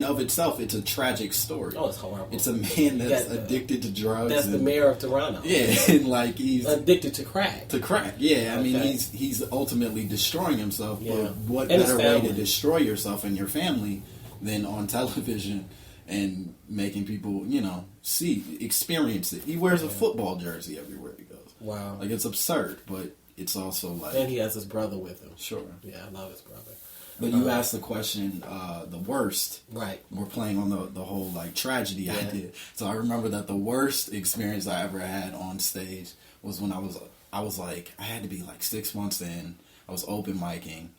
of itself, it's a tragic story. Oh, it's horrible. It's a man that's addicted to drugs. That's the mayor of Toronto. Yeah, and like he's addicted to crack. Yeah, I mean he's ultimately destroying himself. Yeah. But what And better way to destroy yourself and your family than on television and making people, experience it. He wears a football jersey everywhere he goes. Wow. Like, it's absurd, but it's also like... And he has his brother with him. Sure. Yeah, I love his brother. But you asked the question, the worst. Right. We're playing on the whole, like, tragedy idea. So I remember that the worst experience I ever had on stage was when I was like, I had to be like 6 months in. I was open micing.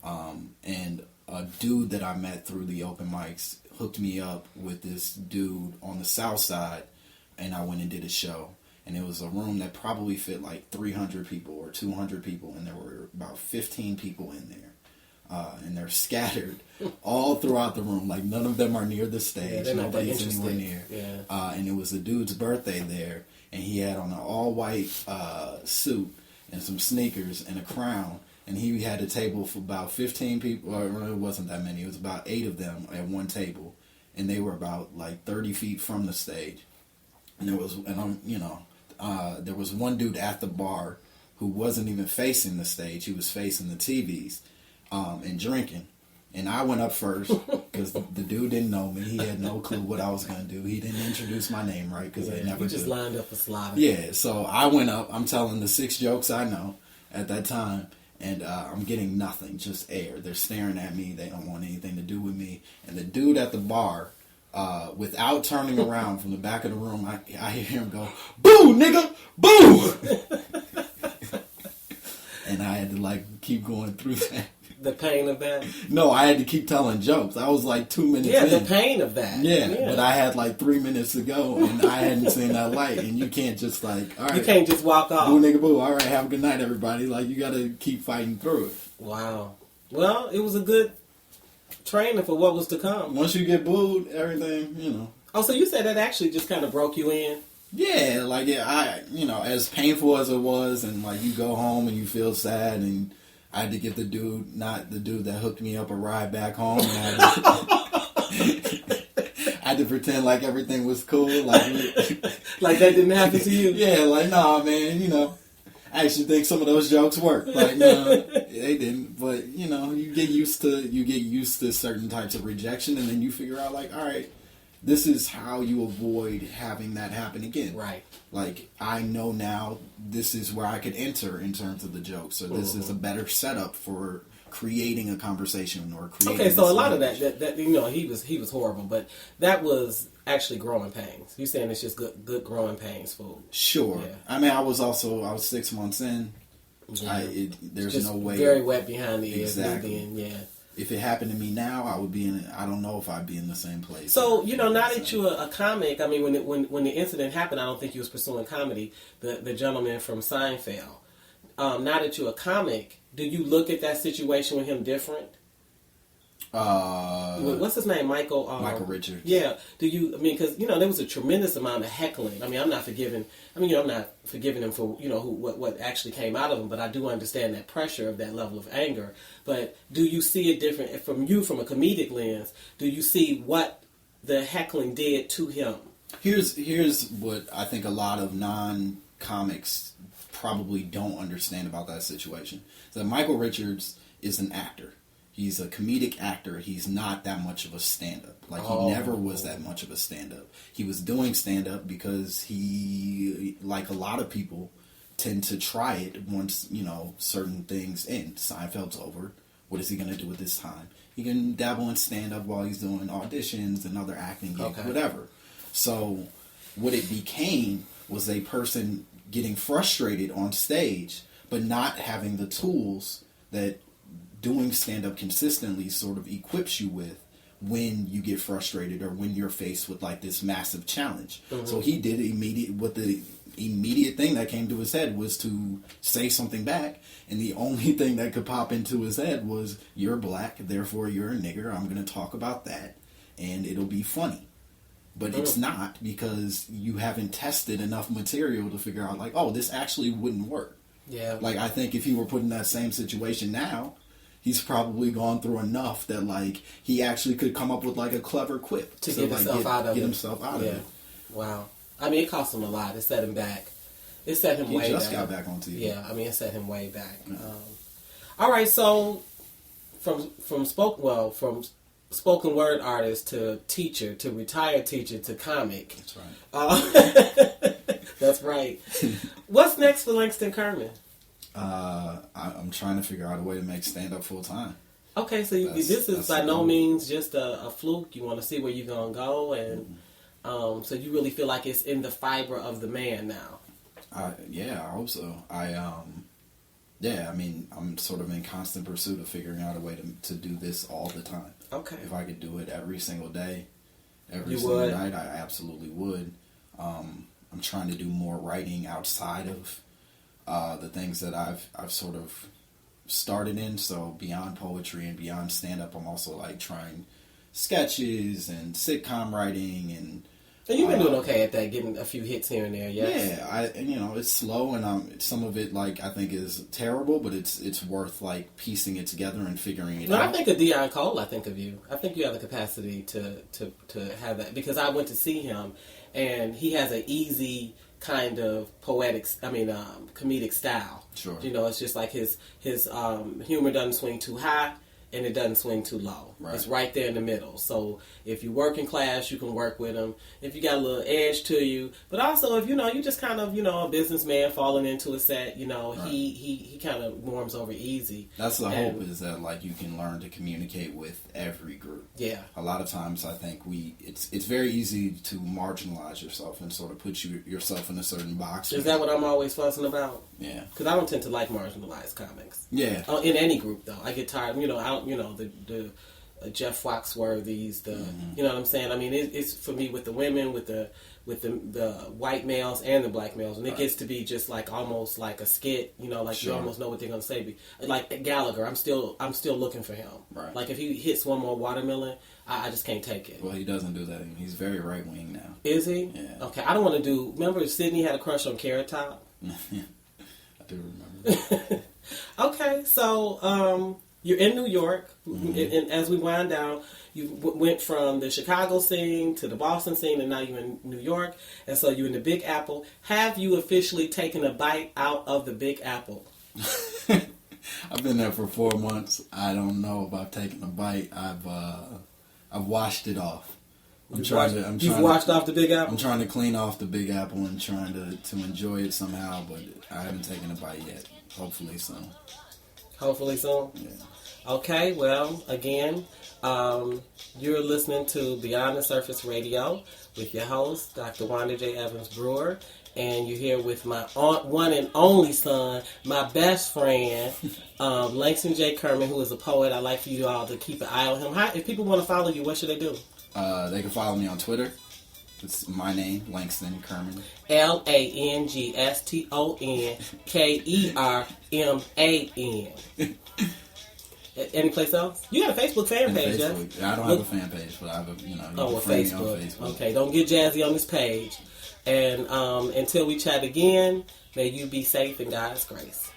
And a dude that I met through the open mics hooked me up with this dude on the south side. And I went and did a show. And it was a room that probably fit like 300 people or 200 people. And there were about 15 people in there. And they're scattered all throughout the room. Like, none of them are near the stage. Yeah, nobody's anywhere near. Yeah. And it was a dude's birthday there. And he had on an all-white suit and some sneakers and a crown. And he had a table for about 15 people. Or it wasn't that many. It was about 8 of them at one table. And they were about, like, 30 feet from the stage. And there was one dude at the bar who wasn't even facing the stage. He was facing the TVs. And drinking. And I went up first because the dude didn't know me. He had no clue what I was going to do. He didn't introduce my name right because I never just did. Lined up for slaughter. Yeah, so I went up. I'm telling the 6 jokes I know at that time. And I'm getting nothing, just air. They're staring at me. They don't want anything to do with me. And the dude at the bar, without turning around from the back of the room, I hear him go, "Boo, nigga! Boo!" And I had to, like, keep going through that. The pain of that? No, I had to keep telling jokes. I was like 2 minutes in. Yeah, the pain of that. Yeah, but I had like 3 minutes to go, and I hadn't seen that light. And you can't just like, all right. You can't just walk off. Boo, nigga, boo. All right, have a good night, everybody. Like, you got to keep fighting through it. Wow. Well, it was a good training for what was to come. Once you get booed, everything, Oh, so you said that actually just kind of broke you in? Yeah, like, as painful as it was, and like you go home and you feel sad, and I had to get not the dude that hooked me up, a ride back home. And I had to pretend like everything was cool. Like that didn't happen to you? Yeah, like, nah, man, I actually think some of those jokes worked. Like, no, they didn't. But, you get used to certain types of rejection, and then you figure out, like, all right, this is how you avoid having that happen again. Right. Like, I know now this is where I could enter in terms of the jokes, or this is a better setup for creating a conversation or creating. Okay, so a lot of that he was horrible, but that was actually growing pains. You're saying it's just good growing pains food. Sure. Yeah. I mean, I was 6 months in. Yeah. There's just no way. Very wet behind the ears. Exactly. Yeah. If it happened to me now, I would be I don't know if I'd be in the same place. So, now that you're a comic, I mean, when the incident happened, I don't think you was pursuing comedy, the gentleman from Seinfeld. Now that you're a comic, do you look at that situation with him different? What's his name? Michael Richards. Yeah. Do you? I mean, because there was a tremendous amount of heckling. I mean, I'm not forgiving him for what actually came out of him, but I do understand that pressure of that level of anger. But do you see it different from a comedic lens? Do you see what the heckling did to him? Here's what I think a lot of non-comics probably don't understand about that situation. So Michael Richards is an actor. He's a comedic actor. He's not that much of a stand-up. Like, he never was that much of a stand-up. He was doing stand-up because he, like a lot of people, tend to try it once, certain things end. Seinfeld's over. What is he going to do with this time? He can dabble in stand-up while he's doing auditions and other acting gigs, whatever. So what it became was a person getting frustrated on stage, but not having the tools that doing stand-up consistently sort of equips you with when you get frustrated or when you're faced with like this massive challenge. Mm-hmm. So he did the immediate thing that came to his head was to say something back, and the only thing that could pop into his head was, you're black, therefore you're a nigger, I'm going to talk about that, and it'll be funny. But it's not, because you haven't tested enough material to figure out, like, oh, this actually wouldn't work. Yeah. Like, I think if he were put in that same situation now, he's probably gone through enough that like he actually could come up with like a clever quip to get himself out of it. Get himself out of it. Wow. I mean, it cost him a lot. It set him back. It set him way back. He just got back on TV. Yeah, I mean, it set him way back. All right, so from spoken word artist to teacher to retired teacher to comic. That's right. That's right. What's next for Langston Kerman? I'm trying to figure out a way to make stand-up full-time. Okay, so this is by no means just a fluke. You want to see where you're going to go, and so you really feel like it's in the fiber of the man now. Yeah, I hope so. I mean, I'm sort of in constant pursuit of figuring out a way to do this all the time. Okay. If I could do it every single day, every you single would? night, I absolutely would. I'm trying to do more writing outside of the things that I've sort of started in. So beyond poetry and beyond stand-up, I'm also like trying sketches and sitcom writing and. So you've been doing okay at that, getting a few hits here and there, yes? Yeah, it's slow, and some of it, like, I think is terrible, but it's worth, like, piecing it together and figuring it out. I think of Dion Cole, I think of you. I think you have the capacity to have that, because I went to see him, and he has an easy kind of comedic style. Sure. You know, it's just like his humor doesn't swing too high, and it doesn't swing too low. Right. It's right there in the middle. So if you work in class, you can work with him. If you got a little edge to you, but also if you just kind of a businessman falling into a set, right. he kind of warms over easy. That's the hope, is that like you can learn to communicate with every group. Yeah. A lot of times I think it's very easy to marginalize yourself and sort of put yourself in a certain box. Is that what I'm always fussing about? Yeah. Because I don't tend to like marginalized comics. Yeah. In any group though, I get tired. The Jeff Foxworthy's, you know what I'm saying? I mean, it's for me with the women, with the white males and the black males, and it gets to be just like almost like a skit, like Sure. you almost know what they're gonna say. Like Gallagher, I'm still looking for him. Right. Like if he hits one more watermelon, I just can't take it. Well, he doesn't do that. He's very right wing now. Is he? Yeah. Okay, I don't want to do. Remember, Sydney had a crush on Carrot Top. I do remember that. Okay, so you're in New York, and as we wind down, you went from the Chicago scene to the Boston scene, and now you're in New York, and so you're in the Big Apple. Have you officially taken a bite out of the Big Apple? I've been there for 4 months. I don't know about taking a bite. I've washed it off. You've washed off the Big Apple? I'm trying to clean off the Big Apple and trying to enjoy it somehow, but I haven't taken a bite yet. Hopefully soon. Hopefully soon? Yeah. Okay, well, again, you're listening to Beyond the Surface Radio with your host, Dr. Wanda J. Evans-Brewer, and you're here with my one and only son, my best friend, Langston J.Kerman, who is a poet. I'd like for you all to keep an eye on him. If people want to follow you, what should they do? They can follow me on Twitter. It's my name, Langston Kerman. LangstonKerman. Any place else? You got a Facebook fan page, yeah? I don't have a fan page, but I have a, you can friend me on Facebook. Okay, don't get jazzy on this page. And until we chat again, may you be safe in God's grace.